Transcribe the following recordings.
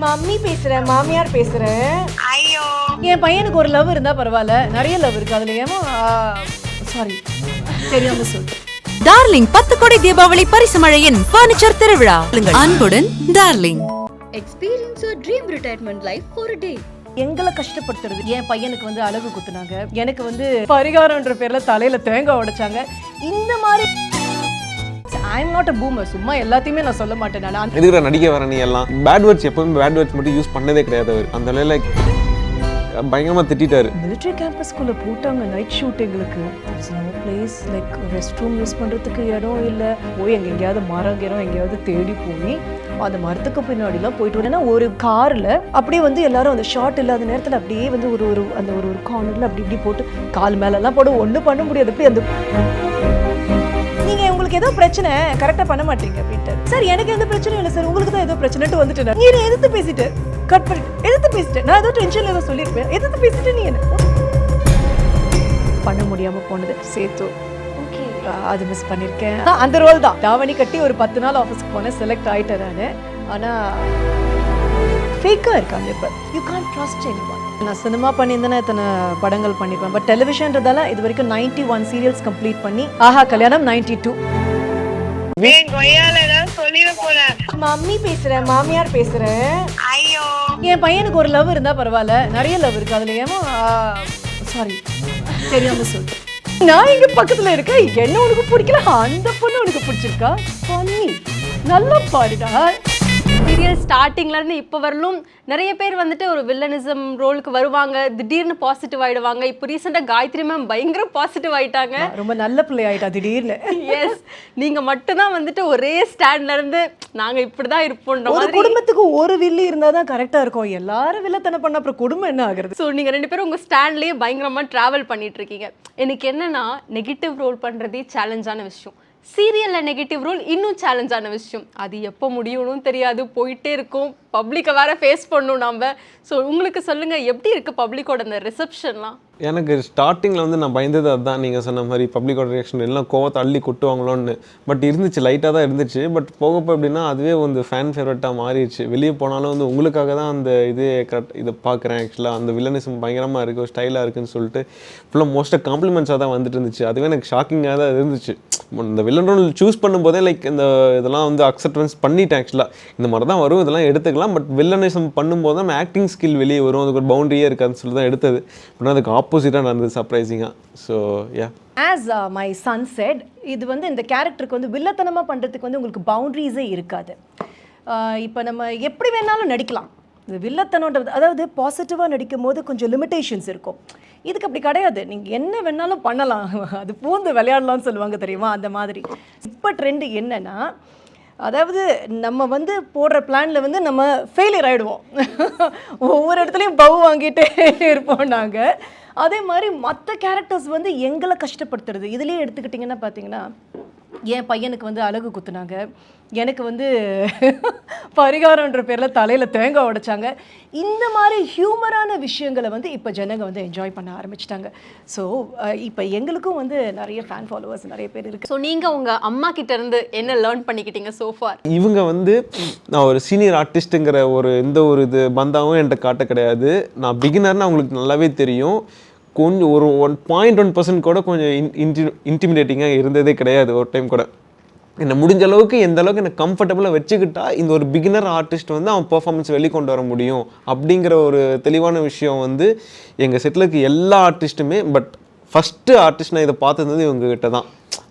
Mummy பேசுறேன், மாமியார் பேசுறேன். ஐயோ, என் பையனுக்கு ஒரு லவ் இருந்தா பரவாயில்ல, நிறைய லவ் இருக்கு. அதுல ஏமா சாரி தெரியாம சொல்லிட்டேன். டார்லிங் 10 கோடி தீபாவளி பரிசு மழையின் பர்னிச்சர் திருவிழா. அன்புடன் darling. Experience your dream retirement life for a day. எங்களை கஷ்டப்படுத்துறது. என் பையனுக்கு வந்து அழகு குத்துனாங்க, எனக்கு வந்து பரிகாரம்ன்ற பேர்ல தலையில தேங்காய் உடைச்சாங்க. இந்த மாதிரி I am not a boomer. சும்மா எல்லாத்தையுமே நான் சொல்ல மாட்டேன். நான் எதுக்குற நடிக்க வர நீ எல்லாம் பேட் வேர்ட்ஸ் எப்பவுமே பேட் வேர்ட்ஸ் மட்டும் யூஸ் பண்ணதே கிடையாது. அவர் அந்த நிலையில பயங்கரமா திட்டாரு. மிலிட்டரி கேம்பஸ்குள்ள போட்டாங்க நைட் ஷூட். எங்களுக்கு place like rest room use பண்றதுக்கு இடம் இல்லை. போய் எங்கேயாவது மரம் எங்கேயாவது தேடி போய் அந்த மரத்துக்கு பின்னாடிலாம் போயிட்டு வரேன்னா ஒரு காரில் அப்படியே வந்து எல்லாரும் அந்த ஷார்ட் இல்லாத நேரத்தில் அப்படியே வந்து ஒரு அந்த ஒரு கார்னரில் அப்படி இப்படி போட்டு கால் மேலெல்லாம் போட ஒன்றும் பண்ண முடியாது. அப்படி அந்த நீங்கள் உங்களுக்கு ஏதோ பிரச்சனை கரெக்டாக பண்ண மாட்டீங்க அப்படின்ட்டு. சார் எனக்கு எந்த பிரச்சனையும் இல்லை சார், உங்களுக்கு தான் ஏதோ பிரச்சனைட்டு வந்துட்டேன். நீ எதிர்த்து பேசிட்டு கட் பண்ணிட்டு எதிர்த்து பேசிட்டேன். நான் ஏதோ டென்ஷன்ல ஏதோ சொல்லியிருப்பேன். எதிர்த்து பேசிட்டு நீ என்ன பண்ண முடியாமல் போனது சேத்து அது மிஸ் பண்ணியிருக்கேன். அந்த ரோல் தான் தாவணி கட்டி ஒரு 10 நாள் ஆஃபீஸ்க்கு போனேன், செலக்ட் ஆகிட்டேன் நான். ஆனால் ஃபேக்காக இருக்காங்க இப்போ. You can't trust anyone. நான் சினிமா பண்ணியிருந்தேன்னா இத்தனை படங்கள் பண்ணிப்பேன். பட் டெலிவிஷன்றதால இது வரைக்கும் 91 சீரியல்ஸ் கம்ப்ளீட் பண்ணி ஆஹா கல்யாணம் 92. மம்மி பேசுறேன், மாமியார் பேசுறேன். ஐயோ, என் பையனுக்கு ஒரு லவ் இருந்தா பரவாயில்ல, நிறைய லவ் இருக்கு. அதுல ஏமா சாரி தெரியாம சொல்லிட்டேன். நான் இங்க பக்கத்துல இருக்கேன், என்ன உனக்கு பிடிக்கல, அந்த பொண்ணு உனக்கு பிடிச்சிருக்கா? பண்ணி நல்லா பாருடா. சீரியல் ஸ்டார்டிங்லேருந்து இப்போ வரலும் நிறைய பேர் வந்துட்டு ஒரு வில்லனிசம் ரோலுக்கு வருவாங்க, திடீர்னு பாசிட்டிவ் ஆகிடுவாங்க. இப்போ ரீசெண்டாக காயத்ரி மேம் பயங்கர பாசிட்டிவ் ஆகிட்டாங்க, ரொம்ப நல்ல பிள்ளை ஆகிட்டா திடீர்னு. எஸ், நீங்கள் மட்டும்தான் வந்துட்டு ஒரே ஸ்டாண்ட்லேருந்து நாங்கள் இப்படி தான் இருப்போன்ற ஒரு குடும்பத்துக்கு ஒரு வில்லி இருந்தால் தான் கரெக்டாக இருக்கும். எல்லாரும் வில்லத்தனை பண்ண அப்புறம் குடும்பம் என்ன ஆகுறது? ஸோ நீங்கள் 2 பேரும் உங்கள் ஸ்டாண்ட்லேயே பயங்கரமாக ட்ராவல் பண்ணிட்டு இருக்கீங்க. எனக்கு என்னன்னா நெகட்டிவ் ரோல் பண்ணுறதே சேலஞ்சான விஷயம். சீரியலில் நெகட்டிவ் ரோல் இன்னும் சேலஞ்சான விஷயம். அது எப்போ முடியணும் தெரியாது, போயிட்டே இருக்கும். பப்ளிக்கை வேற ஃபேஸ் பண்ணணும் நம்ம. ஸோ உங்களுக்கு சொல்லுங்கள், எப்படி இருக்குது பப்ளிக்கோட அந்த ரிசப்ஷன்லாம்? எனக்கு ஸ்டார்டிங்கில் வந்து நான் பயந்தது அதுதான், நீங்கள் சொன்ன மாதிரி பப்ளிக்கோட ரியாக்ஷன் எல்லாம் கோவத்தை அள்ளி கொட்டுவாங்களோன்னு. பட் இருந்துச்சு, லைட்டாக தான் இருந்துச்சு. பட் போகப்போ எப்படின்னா அதுவே வந்து ஃபேன் ஃபேவரட்டாக மாறிடுச்சு. வெளியே போனாலும் வந்து உங்களுக்காக தான் அந்த இதை பார்க்குறேன். ஆக்சுவலாக அந்த வில்லனிசம் பயங்கரமாக இருக்குது, ஸ்டைலாக இருக்குதுன்னு சொல்லிட்டு ஃபுல்லாக மோஸ்ட்டாக காம்ப்ளிமெண்ட்ஸாக தான் வந்துட்டு இருந்துச்சு. அதுவே எனக்கு ஷாக்கிங்காக தான் இருந்துச்சு. இந்த வில்லன் ரோல் சூஸ் பண்ணும்போதே லைக் இந்த இதெல்லாம் வந்து அக்செப்டன்ஸ் பண்ணிட்டேன். ஆக்சுவலாக இந்த மாதிரி தான் வரும், இதெல்லாம் எடுத்துக்கலாம். பட் வில்லனிசம் பண்ணும்போது தான் ஆக்டிங் ஸ்கில் வெளியே வரும், அதுக்கு ஒரு பவுண்டரியே இருக்காதுன்னு சொல்லி தான் எடுத்தது. பட் அதுக்கு ஆப்போசிட்டாக நடந்தது சர்ப்ரைசிங்காக. So yeah, as my son said, இது வந்து இந்த கேரக்டருக்கு வந்து வில்லத்தனமாக பண்ணுறதுக்கு வந்து உங்களுக்கு பவுண்ட்ரிஸே இருக்காது. இப்போ நம்ம எப்படி வேணாலும் நடிக்கலாம். இது வில்லத்தனன்றது, அதாவது பாசிட்டிவாக நடிக்கும் போது கொஞ்சம் லிமிட்டேஷன்ஸ் இருக்கும். இதுக்கு அப்படி கிடையாது, நீங்கள் என்ன வேணாலும் பண்ணலாம், அது பூந்து விளையாடலாம்னு சொல்லுவாங்க தெரியுமா, அந்த மாதிரி. இப்போ ட்ரெண்டு என்னென்னா, அதாவது நம்ம வந்து போடுற பிளானில் வந்து நம்ம ஃபெயிலியர் ஆகிடுவோம். ஒவ்வொரு இடத்துலையும் பவு வாங்கிட்டே இருப்போம் நாங்கள். அதே மாதிரி மற்ற கேரக்டர்ஸ் வந்து எங்களை கஷ்டப்படுத்துறது. இதுலேயே எடுத்துக்கிட்டிங்கன்னா பார்த்தீங்கன்னா, என் பையனுக்கு வந்து அழகு குத்துனாங்க, எனக்கு வந்து பரிகாரம்ன்ற பேரில் தலையில் தேங்காய் உடைச்சாங்க. இந்த மாதிரி ஹியூமரான விஷயங்களை வந்து இப்போ ஜனங்க வந்து என்ஜாய் பண்ண ஆரம்பிச்சிட்டாங்க. ஸோ இப்போ எங்களுக்கும் வந்து நிறைய ஃபேன் ஃபாலோவர்ஸ் நிறைய பேர் இருக்குது. ஸோ நீங்கள் உங்கள் அம்மா கிட்டேருந்து என்ன லேர்ன் பண்ணிக்கிட்டீங்க சோஃபார்? இவங்க வந்து நான் ஒரு சீனியர் ஆர்டிஸ்ட்டுங்கிற எந்த ஒரு இது பந்தாவும் என்கிட்ட காட்ட கிடையாது. நான் பிகினர்னு அவங்களுக்கு நல்லாவே தெரியும். கொஞ்சம் ஒரு 1.1% கூட கொஞ்சம் இன்டிமிடேட்டிங்காக இருந்ததே கிடையாது ஒரு டைம் கூட. என்னை முடிஞ்ச அளவுக்கு எந்த அளவுக்கு எனக்கு கம்ஃபர்டபுளாக வச்சுக்கிட்டா இந்த ஒரு பிகினர் ஆர்டிஸ்ட் வந்து அவன் பெர்ஃபார்மன்ஸ் வெளிக்கொண்டு வர முடியும் அப்படிங்கிற ஒரு தெளிவான விஷயம் வந்து எங்கள் செட்டில் இருக்க எல்லா ஆர்டிஸ்ட்டுமே. பட் ஃபஸ்ட்டு ஆர்டிஸ்ட் நான் இதை பார்த்துருந்தது இவங்ககிட்ட தான்.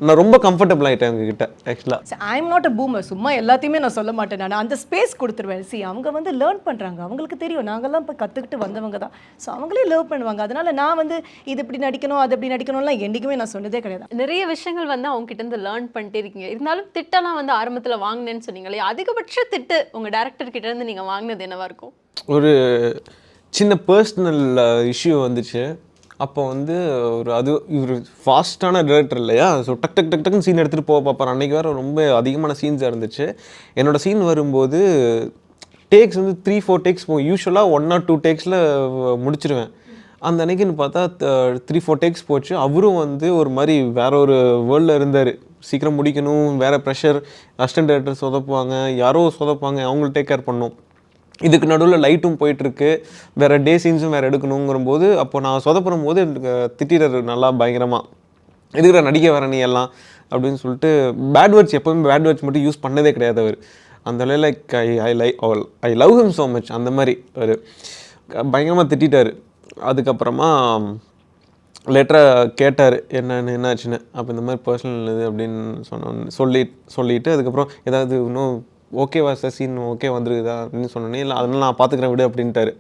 நான் ரொம்ப கம்ஃபர்டபுள் ஆகிட்டேன் அவங்ககிட்ட. ஆக்சுவலாக I am not a boomer. சும்மா எல்லாத்தையுமே நான் சொல்ல மாட்டேன். நான் அந்த ஸ்பேஸ் கொடுத்துருவேன். அவங்க வந்து லேர்ன் பண்ணுறாங்க, அவங்களுக்கு தெரியும், நாங்கள்லாம் இப்போ கற்றுக்கிட்டு வந்தவங்க தான். ஸோ அவங்களே லேர்ன் பண்ணுவாங்க. அதனால் நான் வந்து இது இப்படி நடிக்கணும் அது அப்படி நடிக்கணும்லாம் என்றைக்குமே நான் சொன்னதே கிடையாது. நிறைய விஷயங்கள் வந்து அவங்க கிட்டேருந்து லேர்ன் பண்ணிட்டே இருக்கீங்க. இருந்தாலும் திட்டம்லாம் வந்து ஆரம்பத்தில் வாங்கினேன்னு சொன்னீங்களே, அதிகபட்ச திட்டு உங்கள் டேரக்டர் கிட்டேருந்து நீங்கள் வாங்கினது என்னவா இருக்கும்? ஒரு சின்ன பர்சனல் இஷ்யூ வந்துச்சு. அப்போ வந்து இவர் ஃபாஸ்ட்டான டைரக்டர் இல்லையா, ஸோ டக்குன்னு சீன் எடுத்துகிட்டு போக பார்ப்பார். அன்றைக்கி வேறு ரொம்ப அதிகமான சீன்ஸாக இருந்துச்சு. என்னோடய சீன் வரும்போது டேக்ஸ் வந்து 3-4 டேக்ஸ் போகும். யூஸ்வலாக 1 or 2 டேக்ஸில் முடிச்சிருவேன். அந்த அன்றைக்கின்னு பார்த்தா 3-4 டேக்ஸ் போச்சு. அவரும் வந்து ஒரு மாதிரி வேற ஒரு வேர்ல்டில் இருந்தார். சீக்கிரம் முடிக்கணும், வேறு ப்ரெஷர், அசிஸ்டன்ட் டைரக்டர் சொதப்புவாங்க, யாரோ சொதப்பாங்க, அவங்கள டேக் கேர் பண்ணணும். இதுக்கு நடுவில் லைட்டும் போயிட்டுருக்கு, வேறு டே சீன்ஸும் வேறு எடுக்கணுங்கிறபோது அப்போ நான் சொதப்புறும் போது எனக்கு திட்டிடுறாரு நல்லா பயங்கரமாக, எதுக்குற நடிக்க வர நீ எல்லாம் அப்படின்னு சொல்லிட்டு. பேட் வேர்ட்ஸ் எப்போவுமே பேட் வேர்ட்ஸ் மட்டும் யூஸ் பண்ணதே கிடையாது அவர். அந்த like I love him so much, அந்த மாதிரி அவர் பயங்கரமாக திட்டார். அதுக்கப்புறமா லேட்டராக கேட்டார் என்னாச்சுன்னு. அப்போ இந்த மாதிரி பர்சனல் இது அப்படின்னு சொல்லிட்டு அதுக்கப்புறம் ஏதாவது இன்னும் ஓகேவா சார் சீன் ஓகே வந்துருக்குதா அப்படின்னு சொன்னோன்னே, இல்லை அதனால நான் பார்த்துக்கிறேன் விடு அப்படின்ட்டாரு.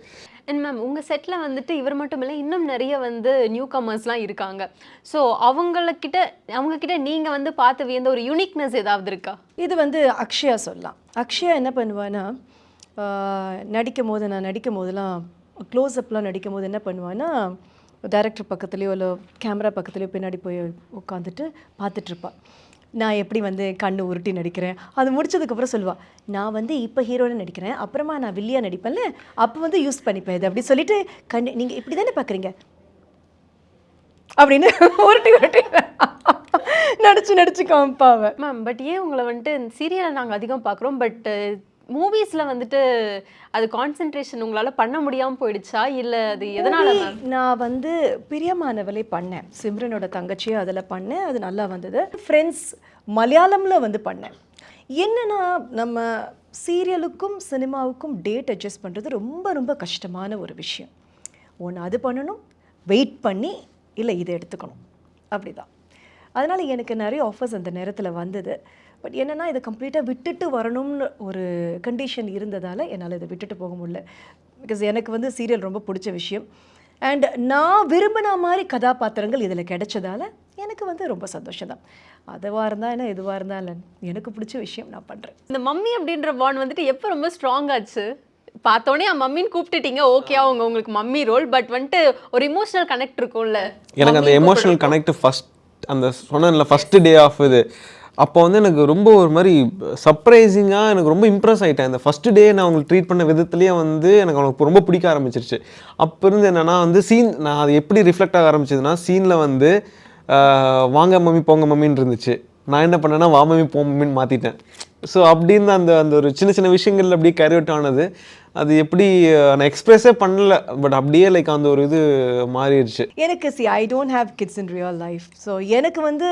அண்ட் மேம் உங்கள் செட்டில் வந்துட்டு இவர் மட்டும் இல்லை, இன்னும் நிறைய வந்து நியூ கமர்ஸ்லாம் இருக்காங்க. ஸோ அவங்கக்கிட்ட நீங்கள் வந்து பார்த்து வியந்த ஒரு யூனிக்னஸ் ஏதாவது இருக்கா? இது வந்து அக்ஷயா சொல்லலாம். அக்ஷயா என்ன பண்ணுவான்னா, நடிக்கும் போதெல்லாம் க்ளோஸ்அப்லாம் நடிக்கும் போது என்ன பண்ணுவான்னா, டைரக்டர் பக்கத்துலேயோ இல்லை கேமரா பக்கத்துலேயோ பின்னாடி போய் உட்காந்துட்டு பார்த்துட்ருப்பாள். நான் எப்படி வந்து கண்ணு உருட்டி நடிக்கிறேன், அது முடிச்சதுக்கப்புறம் சொல்லுவாள், நான் வந்து இப்போ ஹீரோன்னு நடிக்கிறேன், அப்புறமா நான் வில்லியா நடிப்பேன்ல, அப்போ வந்து யூஸ் பண்ணிப்பேன் இது அப்படி சொல்லிட்டு நீங்கள் இப்படி தானே பார்க்குறீங்க அப்படின்னு உருட்டி நடிச்சு காமிப்பாவ. மேம் பட் ஏன் உங்களை வந்துட்டு சீரியலை நாங்கள் அதிகம் பார்க்குறோம், பட் மூவிஸில் வந்துட்டு அது கான்சென்ட்ரேஷன் உங்களால் பண்ண முடியாமல் போயிடுச்சா, இல்லை அது எதனால்? நான் வந்து பிரியமானவளே பண்ணேன், சிம்ரனோட தங்கச்சியும் அதில் பண்ணேன், அது நல்லா வந்தது. ஃப்ரெண்ட்ஸ் மலையாளமில் வந்து பண்ணேன். என்னன்னா நம்ம சீரியலுக்கும் சினிமாவுக்கும் டேட் அட்ஜஸ்ட் பண்ணுறது ரொம்ப ரொம்ப கஷ்டமான ஒரு விஷயம். ஒன்று அது பண்ணணும், வெயிட் பண்ணி இல்லை இதை எடுத்துக்கணும், அப்படி தான். அதனால் எனக்கு நிறைய ஆஃபர்ஸ் அந்த நேரத்தில் வந்தது. பட் என்னென்னா இதை கம்ப்ளீட்டாக விட்டுட்டு வரணும்னு ஒரு கண்டிஷன் இருந்ததால் என்னால் இதை விட்டுட்டு போக முடியல. பிகாஸ் எனக்கு வந்து சீரியல் ரொம்ப பிடிச்ச விஷயம். அண்ட் நான் விரும்பின மாதிரி கதாபாத்திரங்கள் இதில் கிடைச்சதால எனக்கு வந்து ரொம்ப சந்தோஷம் தான். அதுவாக இருந்தால் என்ன எதுவாக இருந்தாலும் எனக்கு பிடிச்ச விஷயம் நான் பண்ணுறேன். இந்த மம்மி அப்படின்ற பாண்ட் வந்துட்டு எப்போ ரொம்ப ஸ்ட்ராங் ஆச்சு? பார்த்தோன்னே மம்மின்னு கூப்பிட்டுட்டீங்க, ஓகே உங்களுக்கு மம்மி ரோல், பட் வந்துட்டு ஒரு இமோஷனல் கனெக்ட் இருக்கும்ல. எனக்கு அந்த எமோஷனல் கனெக்ட் ஃபஸ்ட் அந்த சொன்னேன்ல ஃபஸ்ட்டு டே ஆஃப் இது, அப்போ வந்து எனக்கு ரொம்ப ஒரு மாதிரி சர்ப்ரைசிங்காக எனக்கு ரொம்ப இம்ப்ரெஸ் ஆகிட்டேன். அந்த ஃபஸ்ட்டு டே நான் அவங்களுக்கு ட்ரீட் பண்ண விதத்துலேயே வந்து எனக்கு அவங்களுக்கு ரொம்ப பிடிக்க ஆரம்பிச்சிருச்சு. அப்போ இருந்து என்னென்னா வந்து சீன் நான் அது எப்படி ரிஃப்ளெக்ட் ஆக ஆரம்பிச்சதுன்னா, சீனில் வந்து வாங்க மம்மி போங்க மம்மின்னு இருந்துச்சு, நான் என்ன பண்ணேன்னா வா மம்மி போ மம்மின்னு மாற்றிட்டேன். ஸோ அப்படின்னு அந்த ஒரு சின்ன சின்ன விஷயங்கள் அப்படியே கேரி அவுட் ஆனது. அது எப்படி நான் எக்ஸ்பிரஸே பண்ணல, பட் அப்படியே லைக் அந்த ஒரு இது மாறிடுச்சு எனக்கு. I don't have kids in real life. So எனக்கு வந்து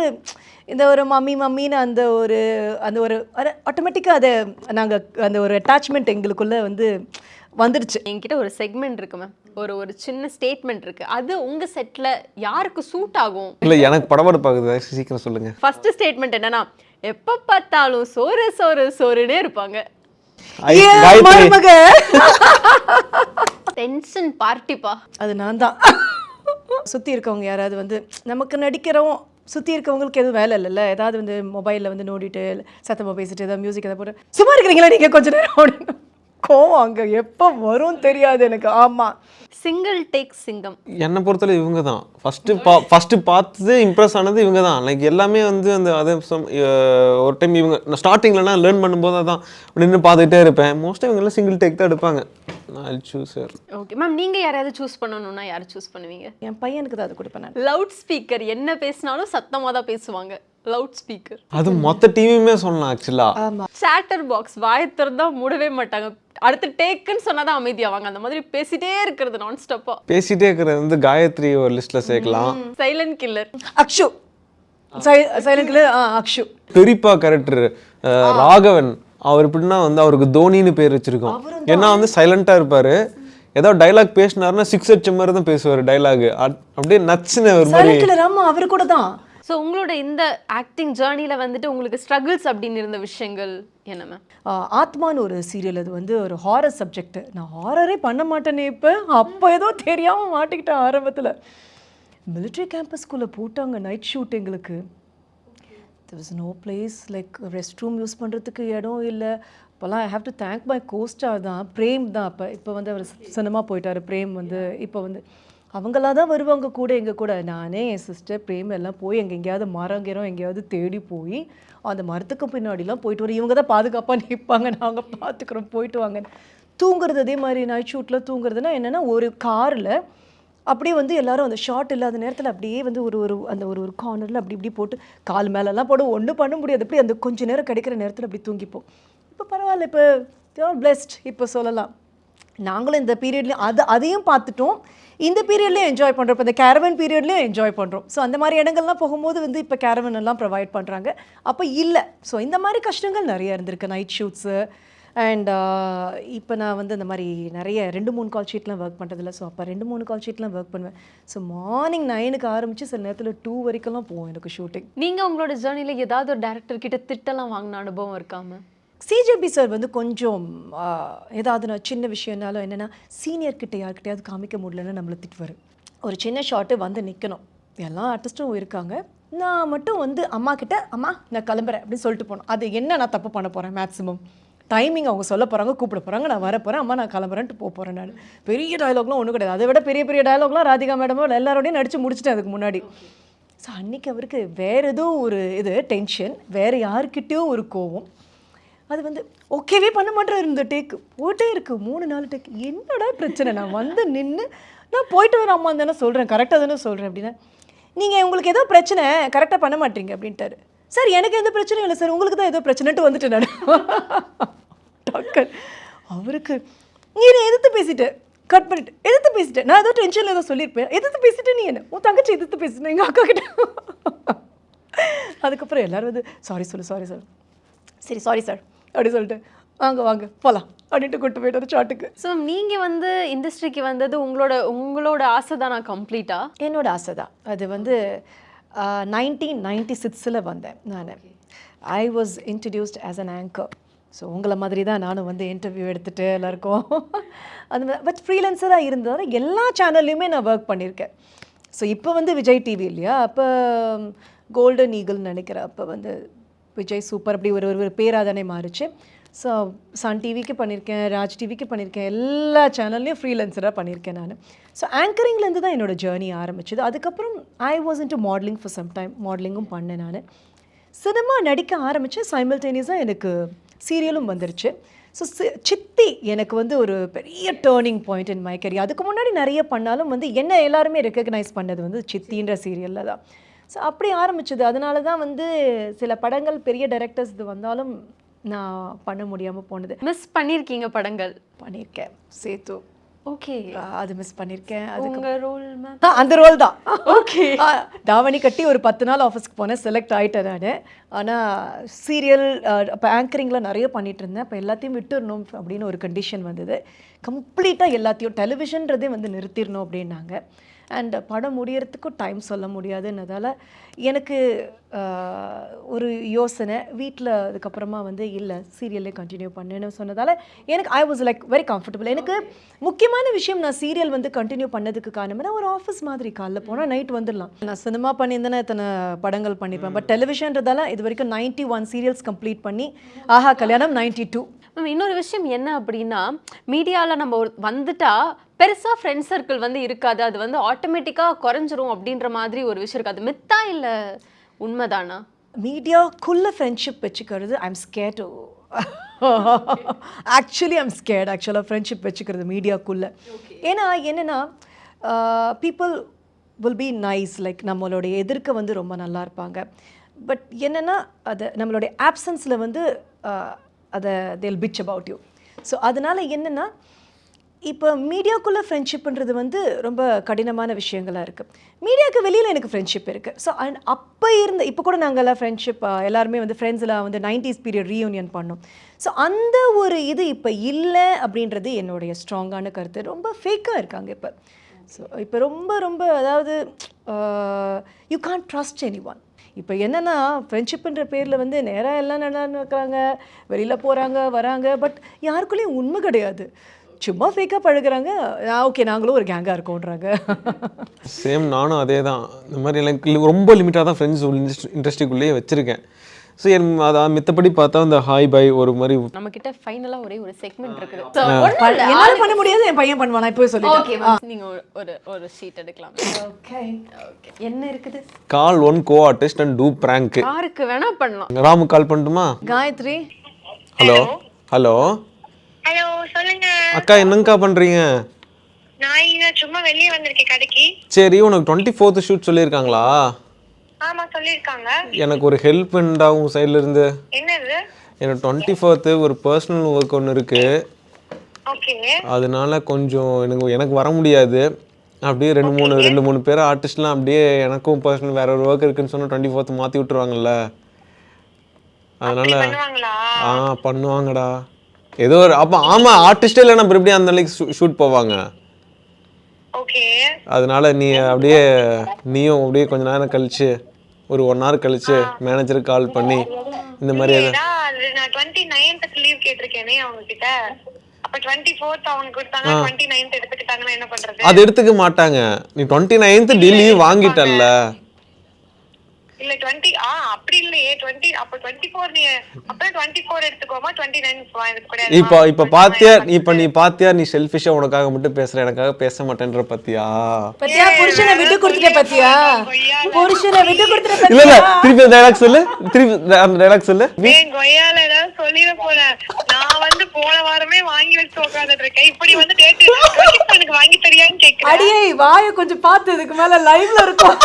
இந்த ஒரு மம்மின்னு அந்த ஒரு ஆட்டோமேட்டிக்காக அதை நாங்கள் அந்த ஒரு அட்டாச்மெண்ட் எங்களுக்குள்ளே வந்து வந்துடுச்சு. என்கிட்ட ஒரு செக்மெண்ட் இருக்கு மேம், ஒரு சின்ன ஸ்டேட்மெண்ட் இருக்கு, அது உங்க செட்ல யாருக்கு சூட் ஆகும்? இல்லை எனக்கு படபடப்பாகுது, சீக்கிரம் சொல்லுங்க. ஃபர்ஸ்ட் ஸ்டேட்மெண்ட் என்னன்னா, எப்ப பார்த்தாலும் சோறு சோறு சோறுனே இருப்பாங்க. டென்ஷன் பார்ட்டிப்பா அது நான் தான். சுற்றி இருக்கவங்க யாராவது வந்து நமக்கு நடிக்கிறோம், சுற்றி இருக்கவங்களுக்கு எதுவும் வேலை இல்லைல்ல, ஏதாவது வந்து மொபைலில் வந்து நோண்டிட்டு சத்தமாக பேசிட்டு ஏதாவது மியூசிக் எதாவது போட்டு சும்மா இருக்கிறீங்களா நீங்கள் கொஞ்சம் நேரம் அப்படின்னு கோவம் அங்கே எப்போ வரும் தெரியாது எனக்கு. ஆமாம், சிங்கிள் டேக் சிங்கம். என்னை பொறுத்தவரை இவங்க தான் ஃபஸ்ட்டு பார்த்து இம்ப்ரெஸ் ஆனது இவங்க தான். லைக் எல்லாமே வந்து அந்த அதே ஒரு டைம் இவங்க நான் ஸ்டார்டிங்லலாம் லேர்ன் பண்ணும்போது அதான் நின்று பார்த்துக்கிட்டே இருப்பேன். மோஸ்ட்டாக இவங்கெல்லாம் சிங்கிள் டேக் தான் எடுப்பாங்க. நான் சூஸ் சார். ஓகே மேம், நீங்கள் யாரையாவது சூஸ் பண்ணணும்னா யார் சூஸ் பண்ணுவீங்க? என் பையனுக்கு தான் அது கொடுப்பேன் நான். லவுட் ஸ்பீக்கர், என்ன பேசினாலும் சத்தமாக தான் பேசுவாங்க. லவுட் ஸ்பீக்கர் அது மொத்த டிவியுமே சொல்லலாம் ஆக்சுவலாக. ஆமாம். சேட்டர் பாக்ஸ் வாயை திறந்தா மூடவே மாட்டாங்க, அடுத்து டேக்குன்னு சொன்னாதான் அமைதியாவாங்க. அந்த மாதிரி பேசிட்டே இருக்கிறது நான் ஸ்டாப்பா பேசிட்டே இருக்கிறது வந்து காயத்ரி ஒரு லிஸ்ட்ல சேர்க்கலாம். Silent killer Akshu, silent killer Akshu. பெரியப்பா கேரக்டர் ராகவன், அவர் எப்படின்னா வந்து அவருக்கு தோனின்னு பேர் வச்சிருக்கோம். ஏன்னா வந்து சைலண்டா இருப்பாரு, ஏதாவது டைலாக் பேசினாருன்னா 6 அடிச்ச மாதிரி தான் பேசுவார் டைலாக், அப்படியே நச்சுன்னு ஒரு மாதிரி. அவரு கூட தான். ஸோ உங்களோட இந்த ஆக்டிங் ஜேர்னியில் வந்துட்டு உங்களுக்கு ஸ்ட்ரகிள்ஸ் அப்படின்னு இருந்த விஷயங்கள் என்ன மேம்? ஆத்மான்னு ஒரு சீரியல், அது வந்து ஒரு ஹாரர் சப்ஜெக்ட். நான் ஹாரரே பண்ண மாட்டேனே அப்போ ஏதோ தெரியாமல் மாட்டிக்கிட்டேன். ஆரம்பத்தில் மிலிட்ரி கேம்பஸ்குள்ளே போட்டாங்க நைட் ஷூட் எங்களுக்கு. there was no place like rest room use பண்ணுறதுக்கு இடம் இல்லை. இப்போலாம் I have to thank my co-star தான், பிரேம் தான். இப்போ வந்து அவர் சினிமா போயிட்டார். பிரேம் வந்து இப்போ வந்து அவங்களாம் தான் வருவாங்க கூட எங்கள் கூட. நானே என் சிஸ்டர் பிரேம் எல்லாம் போய் எங்கேயாவது மரங்கிறோம் எங்கேயாவது தேடி போய் அந்த மரத்துக்கு பின்னாடிலாம் போயிட்டு வரோம். இவங்க தான் பாதுகாப்பாக நிற்பாங்க, நாங்கள் பார்த்துக்குறோம், போயிட்டு வாங்க. தூங்குறது அதே மாதிரி நைட் ஷூட்டில் தூங்குறதுனா என்னென்னா, ஒரு காரில் அப்படியே வந்து எல்லாரும் அந்த ஷார்ட் இல்லாத நேரத்தில் அப்படியே வந்து ஒரு கார்னரில் அப்படி இப்படி போட்டு கால் மேலெல்லாம் போட ஒன்றும் பண்ண முடியாது. அப்படி அந்த கொஞ்ச நேரம் கிடைக்கிற நேரத்தில் அப்படி தூங்கிப்போம். இப்போ பரவாயில்ல, இப்போ பிளெஸ்ட் இப்போ சொல்லலாம். நாங்களும் இந்த பீரியட்லேயும் அதையும் பார்த்துட்டோம், இந்த பீரியட்லேயும் என்ஜாய் பண்ணுறோம். இப்போ இந்த கேரவன் பீரியட்லேயும் என்ஜாய் பண்ணுறோம். ஸோ அந்த மாதிரி இடங்கள்லாம் போகும்போது வந்து இப்போ கேரவன் எல்லாம் ப்ரொவைட் பண்ணுறாங்க, அப்போ இல்லை. ஸோ இந்த மாதிரி கஷ்டங்கள் நிறைய இருந்திருக்கு. நைட் ஷூட்ஸு அண்ட் இப்போ நான் வந்து இந்த மாதிரி நிறைய 2-3 கால் ஷீட்லாம் ஒர்க் பண்ணுறதில்ல. ஸோ அப்போ 2-3 கால் ஷீட்லாம் ஒர்க் பண்ணுவேன். ஸோ மார்னிங் 9க்கு ஆரம்பித்து சில நேரத்தில் 2 வரைக்கும்லாம் போவோம் எனக்கு ஷூட்டிங். நீங்கள் உங்களோட ஜேர்னியில் ஏதாவது ஒரு டேரக்டர் கிட்ட திட்டலாம் வாங்கின அனுபவம் இருக்காம? சிஜேபி சார் வந்து கொஞ்சம் ஏதாவது நான் சின்ன விஷயம்னாலும் என்னென்னா சீனியர்கிட்ட யார்கிட்டையாவது காமிக்க முடியலன்னு நம்மளை திட்டுவார். ஒரு சின்ன ஷாட்டு வந்து நிற்கணும், எல்லா ஆர்டிஸ்ட்டும் இருக்காங்க, நான் மட்டும் வந்து அம்மா கிட்ட அம்மா நான் கிளம்புறேன் அப்படின்னு சொல்லிட்டு போனோம். அது என்ன நான் தப்பு பண்ண போகிறேன்? மேக்ஸிமம் டைமிங் அவங்க சொல்ல போகிறாங்க, கூப்பிட போகிறாங்க, நான் வர போகிறேன், அம்மா நான் கிளம்புறேன்ட்டு போகிறேன். நான் பெரிய டயலாக்லாம் ஒன்றும் கிடையாது. அதை விட பெரிய பெரிய டயலாக்லாம் ராதிகா மேடமோ எல்லாரோடையும் நடித்து முடிச்சிட்டேன் அதுக்கு முன்னாடி. ஸோ அன்றைக்கி அவருக்கு வேறு ஏதோ ஒரு டென்ஷன், வேறு யாருக்கிட்டேயும் ஒரு கோவம். அது வந்து ஓகேவே பண்ண மாட்டேன். இந்த டேக்கு போட்டே இருக்குது 3-4 டேக். என்னடா பிரச்சனை? நான் வந்து நின்று நான் போயிட்டு வர அம்மா தானே சொல்கிறேன், கரெக்டாக தானே சொல்கிறேன் அப்படின்னா, நீங்கள் உங்களுக்கு ஏதோ பிரச்சனை கரெக்டாக பண்ண மாட்டீங்க அப்படின்ட்டாரு. சார் எனக்கு எந்த பிரச்சனையும் இல்லை சார், உங்களுக்கு தான் ஏதோ பிரச்சனைட்டு வந்துட்டேன் நான். டாக்டர் அவருக்கு நீ எதிர்த்து பேசிட்டேன், கட் பண்ணிட்டு எதிர்த்து பேசிட்டேன், நான் ஏதோ டென்ஷனில் ஏதோ சொல்லியிருப்பேன், எதிர்த்து பேசிட்டு நீ என்ன உன் தங்கச்சி எதிர்த்து பேசிட்டேன் எங்கள் அக்கா கிட்ட. அதுக்கப்புறம் எல்லோரும் வந்து சாரி சார், சரி சாரி சார் அப்படி சொல்லிட்டு வாங்க போகலாம் அப்படின்ட்டு கூட்டு போய்ட்டு ஷாட்டுக்கு. ஸோ நீங்கள் வந்து இண்டஸ்ட்ரிக்கு வந்தது உங்களோட ஆசை தான்? நான் கம்ப்ளீட்டாக என்னோட ஆசை தான். அது வந்து 1996 வந்தேன் நான். I was introduced as an anchor. So உங்களை மாதிரி தான் நானும் வந்து இன்டர்வியூ எடுத்துகிட்டு எல்லாருக்கும் அந்த மாதிரி பட் ஃப்ரீலான்சராக இருந்ததால் எல்லா சேனல்லையுமே நான் ஒர்க் பண்ணியிருக்கேன். ஸோ இப்போ வந்து விஜய் டிவி இல்லையா, அப்போ கோல்டன் ஈகிள்னு நினைக்கிறேன், அப்போ வந்து விஜய் சூப்பர் அப்படி ஒரு பேராக தானே மாறிச்சு. ஸோ சன் டிவிக்கு பண்ணியிருக்கேன், ராஜ் டிவிக்கு பண்ணியிருக்கேன், எல்லா சேனல்லையும் ஃப்ரீலான்சராக பண்ணியிருக்கேன் நான். ஸோ ஆங்கரிங்லேருந்து தான் என்னோடய ஜேர்னி ஆரம்பிச்சது. அதுக்கப்புறம் I was into modelling for some time, மாடலிங்கும் பண்ணேன் நான். சினிமா நடிக்க ஆரம்பித்தேன், சைமல்டேனியஸாக எனக்கு சீரியலும் வந்துருச்சு. ஸோ சித்தி எனக்கு வந்து ஒரு பெரிய turning point in my career. அதுக்கு முன்னாடி நிறைய பண்ணாலும் வந்து என்ன எல்லாருமே ரெக்கக்னைஸ் பண்ணது வந்து சித்தின்ற சீரியலில் தான். ஸோ அப்படி ஆரம்பிச்சது. அதனால தான் வந்து சில படங்கள் பெரிய டைரக்டர்ஸ் இது வந்தாலும் நான் பண்ண முடியாமல் போனது. மிஸ் பண்ணியிருக்கீங்க படங்கள்? பண்ணியிருக்கேன், சேத்து. ஓகே, அது மிஸ் பண்ணியிருக்கேன். அது உங்கள் ரோல் மேம்? அந்த ரோல் தான். ஓகே, தாவணி கட்டி ஒரு 10 நாள் ஆஃபீஸ்க்கு போனேன், செலக்ட் ஆகிட்டேன் நான். ஆனால் சீரியல் அப்போ ஆங்கரிங்கில் நிறைய பண்ணிகிட்டு இருந்தேன். அப்போ எல்லாத்தையும் விட்டுடணும் அப்படின்னு ஒரு கண்டிஷன் வந்தது. கம்ப்ளீட்டாக எல்லாத்தையும் டெலிவிஷன்றதே வந்து நிறுத்திடணும் அப்படின்னாங்க. அண்ட் படம் முடியறதுக்கும் டைம் சொல்ல முடியாதுன்னதால் எனக்கு ஒரு யோசனை வீட்டில். அதுக்கப்புறமா வந்து இல்லை சீரியல்லே கண்டினியூ பண்ணுன்னு சொன்னதால் எனக்கு I was like very comfortable. எனக்கு முக்கியமான விஷயம், நான் சீரியல் வந்து கண்டினியூ பண்ணதுக்கு காரணம் ஒரு ஆஃபீஸ் மாதிரி, காலைல போனால் நைட் வந்துடலாம். நான் சினிமா பண்ணியிருந்தேன்னா இத்தனை படங்கள் பண்ணியிருப்பேன். பட் டெலிவிஷன்றதால இது வரைக்கும் 91 சீரியல்ஸ் கம்ப்ளீட் பண்ணி ஆஹா கல்யாணம் 92. மேம் இன்னொரு விஷயம் என்ன அப்படின்னா, மீடியாவில் நம்ம வந்துட்டா பெருசாக ஃப்ரெண்ட் சர்க்கிள் வந்து இருக்காது, அது வந்து ஆட்டோமேட்டிக்காக குறைஞ்சிரும் அப்படின்ற மாதிரி ஒரு விஷயம் இருக்குது. அது மித்தா இல்லை உண்மைதானா? மீடியாக்குள்ளே ஃப்ரெண்ட்ஷிப் வச்சுக்கிறது ஐம் ஸ்கேர்ட் டு ஆக்சுவலாக ஃப்ரெண்ட்ஷிப் வச்சுக்கிறது மீடியாக்குள்ளே. ஏன்னா என்னென்னா people will be nice, like நம்மளுடைய எதிர்க்க வந்து ரொம்ப நல்லா இருப்பாங்க. பட் என்னென்னா அதை நம்மளுடைய ஆப்சன்ஸில் வந்து அதை தேல் பிச் அபவுட் யூ. ஸோ அதனால் என்னென்னா இப்போ மீடியாக்குள்ளே ஃப்ரெண்ட்ஷிப்புன்றது வந்து ரொம்ப கடினமான விஷயங்களாக இருக்குது. மீடியாவுக்கு வெளியில் எனக்கு ஃப்ரெண்ட்ஷிப் இருக்குது. ஸோ அப்போ இப்போ கூட நாங்கள்லாம் ஃப்ரெண்ட்ஷிப் எல்லாருமே வந்து ஃப்ரெண்ட்ஸில் வந்து 90s பீரியட் ரீயூனியன் பண்ணோம். ஸோ அந்த ஒரு இது இப்போ இல்லை அப்படின்றது என்னுடைய ஸ்ட்ராங்கான கருத்து. ரொம்ப ஃபேக்காக இருக்காங்க இப்போ. ஸோ இப்போ ரொம்ப அதாவது you can't trust any one. இப்போ என்னென்னா ஃப்ரெண்ட்ஷிப்புன்ற பேரில் வந்து நேராக எல்லாம் நல்லா இருக்கிறாங்க, வெளியில் போகிறாங்க வராங்க, பட் யாருக்குள்ளேயும் உண்மை கிடையாது, சும்மா ஃபேக்காக பழகுறாங்க. ஓகே நாங்களும் ஒரு கேங்காக இருக்கோன்றாங்க. சேம் நானும் அதே தான். இந்த மாதிரி எனக்கு ரொம்ப லிமிட்டாக தான் ஃப்ரெண்ட்ஸ் இண்டஸ்ட்ரிக்குள்ளேயே வச்சுருக்கேன். ஸோ அதான் மித்தபடி பார்த்தா இந்த ஹாய் பை ஒரு மாதிரி. நம்ம கிட்ட ஃபைனலாக ஒரே ஒரு செக்மெண்ட் இருக்குது. என்னால் பண்ண முடியாது, என் பையன் பண்ணுவானா இப்போ சொல்லி. ஓகே நீங்கள் ஒரு ஷீட் எடுக்கலாம். ஓகே என்ன இருக்குது? Call one co artist and do prank. யாருக்கு வேணா பண்ணலாம். ராமு கால் பண்ணட்டுமா? காயத்ரி. ஹலோ ஹலோ சொல்லுங்க அக்கா, என்னங்கக்கா பண்றீங்க? நான் இங்க சும்மா இப்பதான் வெளியே வந்திருக்கேன் கடைக்கு. சரி, உனக்கு 24th ஷூட் சொல்லியிருக்காங்களா? ஆமா சொல்லிருக்காங்க. எனக்கு ஒரு ஹெல்ப் வேண்டா உங்க சைடுல இருந்து. என்னது? எனக்கு 24th ஒரு பர்சனல் ஒர்க் ஒன்று இருக்கு. ஓகே. அதனால கொஞ்சம் எனக்கு வர முடியாது. அப்படியே ரெண்டு மூணு பேர் ஆர்டிஸ்ட்லாம் அப்படியே எனக்கும் பர்சனல் வேற ஒரு ஒர்க் இருக்குன்னு சொன்னா 24th மாற்றி விட்டுருவாங்கல்ல. அதனால பண்ணுவாங்கடா. ஏதோ ஒரு அப்போ ஆமாம் ஆர்டிஸ்டே இல்லை நம்ம எப்படி அந்த அளவுக்கு ஷூட் போவாங்க. ஓகே. அதனால நீயும் அப்படியே கொஞ்ச நேரம் கழிச்சு ஒரு 1 hour கழிச்சு மேனேஜருக்கு கால் பண்ணி இந்த மாதிரி நான் 29th லீவ் கேட்டிருக்கேனே அவங்க கிட்ட. அப்ப 24th அவங்க கொடுத்தாங்க, 29th எடுத்துக்கிட்டாங்கன்னா என்ன பண்றது? அது எடுத்துக்க மாட்டாங்க. நீ 29th லீவ் வாங்கிட்டல்ல. இல்ல 20 அப்படி இல்லையே 20 அப்ப 24 நீ அப்ப 24 எடுத்துக்கோமா 29 எடுத்துக்கூடாது. இப்ப பாத்தியா நீ செல்ஃபிஷா உனக்காக மட்டும் பேசுற, எனக்காக பேச மாட்டேன்ற பாத்தியா? புருஷனை விட்டு கொடுத்துட்ட பாத்தியா? புருஷனை விட்டு கொடுத்துட்ட இல்ல பாத்தியா? திருப்பி டைலாக் சொல்லு. அந்த டைலாக் சொல்லு. ஏன் கொய்யால ஏதாவது சொல்லிட போறேன். நான் வந்து போன வாரமே வாங்கி வச்சு உட்கார்ந்துட்டு இருக்கேன். இப்படி வந்து டேட் எனக்கு வாங்கி தரியான்னு கேக்குறேன். அடியே வாயை கொஞ்சம் பார்த்து இதுக்கு மேல லைவ்ல இருக்கும்.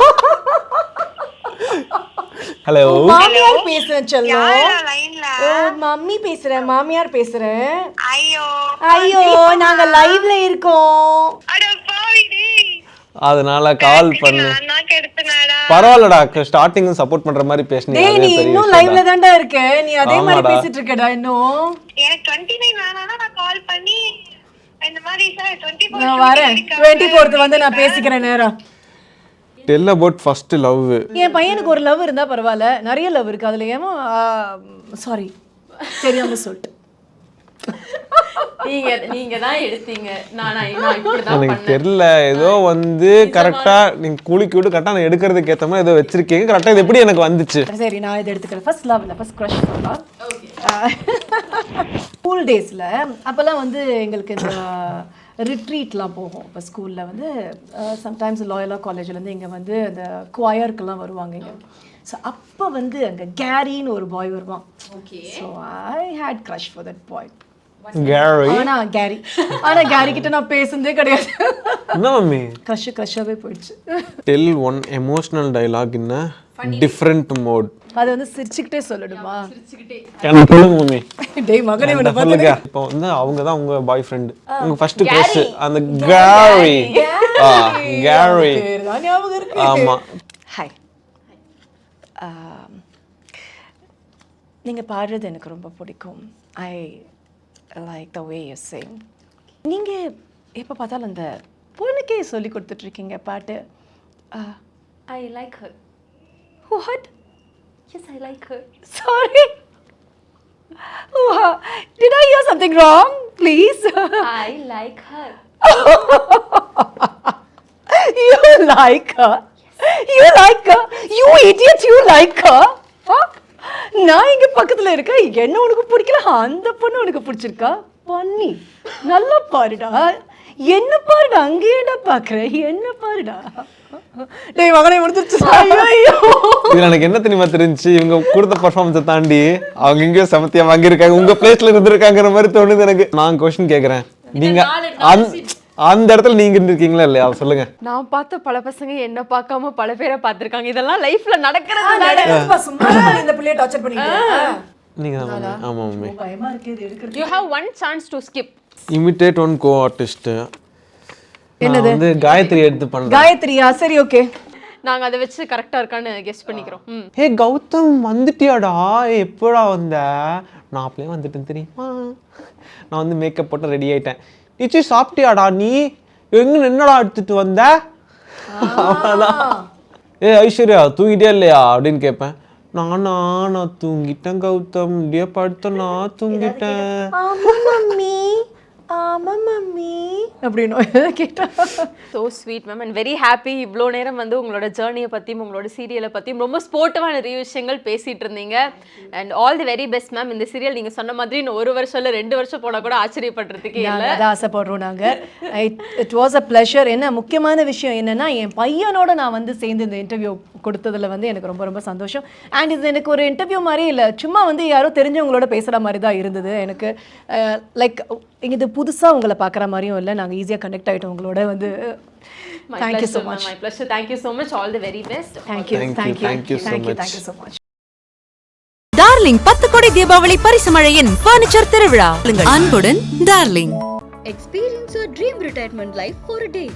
ஹலோ மாமியார் பேசுறேன் செல்லம். லைன்ல மம்மி பேசுறேன், மாமியார் பேசுறேன். ஐயோ நாங்க லைவ்ல இருக்கோம். அட பாவிடி. அதனால கால் பண்ணு. நான் கெடுத்தனடா. பரவாயில்லடா, ஸ்டார்டிங் சப்போர்ட் பண்ற மாதிரி பேசுனீங்க. டேய் நீ இன்னும் லைவ்ல தான்டா இருக்க. நீ அதே மாதிரி பேசிட்டு இருக்கடா இன்னும். எனக்கு 29 வேணானா நான் கால் பண்ணி இந்த மாதிரி சார் 24 நான் வரேன். 24th வந்து நான் பேசிக்கிறேன் நேரா. Tell about first love. என் பையனுக்கு ஒரு லவ் இருந்தா பரவாயில்ல, நிறைய லவ் இருக்கு. அதுல ஏமா சாரி தெரியாம சொல்லிட்டு நீங்க தான் எடுத்தீங்க. நான் இப்படிதான் எனக்கு தெரியல, ஏதோ வந்து கரெக்டா நீங்க கூலிக்கு விட்டு கரெக்டா நான் எடுக்கிறதுக்கு ஏற்ற மாதிரி ஏதோ வச்சிருக்கீங்க. கரெக்டா இது எப்படி எனக்கு வந்துச்சு? சரி நான் இதை எடுத்துக்கிறேன். ஃபர்ஸ்ட் லவ் இல்லை, ஃபர்ஸ்ட் க்ரஷ் சொல்லலாம். ஸ்கூல் டேஸில் அப்போல்லாம் வந்து எங்களுக்கு இந்த ரிட்ரீட்லாம் போகும். இப்போ ஸ்கூலில் வந்து சம்டைம்ஸ் லாயலா காலேஜ்லேருந்து இங்கே வந்து அந்த குவயருக்கெல்லாம் வருவாங்க இங்கே. ஸோ அப்போ வந்து அங்கே கேரின்னு ஒரு பாய் வருவான். So I had crush for that boy. Kerry. ஆனா கேரி கிட்ட நான் பேசுனதே கிடையாது. என்ன மம்மி? க்ரஷ்ஷாவே போயிடுச்சு. Tell one emotional dialogue in a different mode. அது வந்து சிரிச்சுக்கிட்டே சொல்லணுமா? எனக்கு சொல்லுங்க மம்மி. டேய் மகனே உன்னை சொல்லுங்க. இப்போ வந்து அவங்க தான் உங்க பாய் ஃப்ரெண்ட், உங்க ஃபர்ஸ்ட் க்ரஷ் அந்த கேரி. கேரி பேர் ஞாபகம் இருக்கு. ஆமா. ஹாய். நீங்க பாடுறது எனக்கு ரொம்ப பிடிக்கும். I like the way you sing. நீங்க எப்போ பார்த்தாலும் அந்த பொண்ணுக்கே சொல்லி கொடுத்துட்டு இருக்கீங்க பாட்டு. I like her. What? Yes, I like her. Sorry. Did I hear something wrong? Please. I like her. You like her? You like her? You idiot, you like her? Huh? நான் இங்க பக்கத்துல இருக்க, என்ன உனக்கு பிடிக்கல, அந்த பொண்ணு உனக்கு பிடிச்சிருக்கா? பண்ணி நல்லா பாருடா, என்ன பாருடா, அங்கேயேடா பாக்குற, என்ன பாருடா. டேய் மகனே முடிஞ்சிருச்சு. ஐயோ இதுல எனக்கு என்ன தெரியுமா தெரிஞ்சு, இவங்க கொடுத்த பர்ஃபார்மன்ஸை தாண்டி அவங்க எங்கேயோ சமத்தியா வாங்கியிருக்காங்க, உங்க பிளேஸ்ல இருந்திருக்காங்கிற மாதிரி தோணுது எனக்கு. நான் கொஸ்டின் கேட்கறேன், நீங்க அந்த இடத்துல நீங்க இருந்திருக்கீங்களா இல்லையா சொல்லுங்க. நான் பார்த்த பல பசங்க என்ன பார்க்காம பல பேரை பார்த்திருக்காங்க. இதெல்லாம் லைஃப்ல நடக்கிறது. சும்மா இந்த புள்ளைய டார்ச்சர் பண்ணிட்டு நீங்க தான். ஆமா மம்மி. பயமா இருக்கு இது எடுக்கிறது. You have one chance to skip. Imitate one co-artist. என்னது? வந்து காயத்ரி எடுத்து பண்றேன். காயத்ரியா? சரி ஓகே. நாங்க அதை வச்சு கரெக்டா இருக்கான்னு கெஸ் பண்ணிக்கிறோம். ஹே கௌதம் வந்துட்டியாடா? எப்படா வந்த? நான் அப்படியே வந்துட்டேன் தெரியுமா? நான் வந்து மேக்கப் போட்டு ரெடி ஆயிட்டேன். நிச்சி சாப்பிட்டியாடா நீ? எங்க என்னடா எடுத்துட்டு வந்த? ஏ ஐஸ்வர்யா தூங்கிட்டே இல்லையா அப்படின்னு கேட்பேன். நான் தூங்கிட்டேன் கௌதம், இப்படியே படுத்த நான் தூங்கிட்டேன். ஆமா மம்மி, ஆமா மம்மி அப்படின்னு கேட்டா. So sweet ma'am and very happy. இவ்வளோ நேரம் வந்து உங்களோட ஜேர்னியை பற்றியும் உங்களோட சீரியலை பற்றியும் ரொம்ப ஸ்போர்ட்டிவான நிறைய விஷயங்கள் பேசிகிட்டு இருந்தீங்க. And all the very best ma'am. இந்த சீரியல் நீங்கள் சொன்ன மாதிரி இன்னும் 1 வருஷம் இல்லை 2 வருஷம் போனால் கூட ஆச்சரியப்படுறதுக்கே இல்லை. அதை ஆசைப்படுறோம் நாங்கள். It was a pleasure. என்ன முக்கியமான விஷயம் என்னென்னா, என் பையனோட நான் வந்து சேர்ந்து இந்த இன்டர்வியூ கொடுத்ததில் வந்து எனக்கு ரொம்ப ரொம்ப சந்தோஷம். அண்ட் இது எனக்கு ஒரு இன்டர்வியூ மாதிரி இல்லை, சும்மா வந்து யாரோ தெரிஞ்சவங்களோட பேசுகிற மாதிரி தான் இருந்தது எனக்கு. லைக் இது புதுசாக உங்களை பார்க்குற மாதிரியும் இல்லை, நாங்கள் ஈஸியாக கனெக்ட் ஆகிட்டோம் உங்களோட வந்து. Thank you so much. My pleasure. Thank you so much. All the very best. Thank you Thank you so much. Thank you so much. Darling 10 கோடி தீபாவளி பரிசு மழையின் பர்னிச்சர் திருவிழா. அன்புடன் darling. Experience your dream retirement life for a day.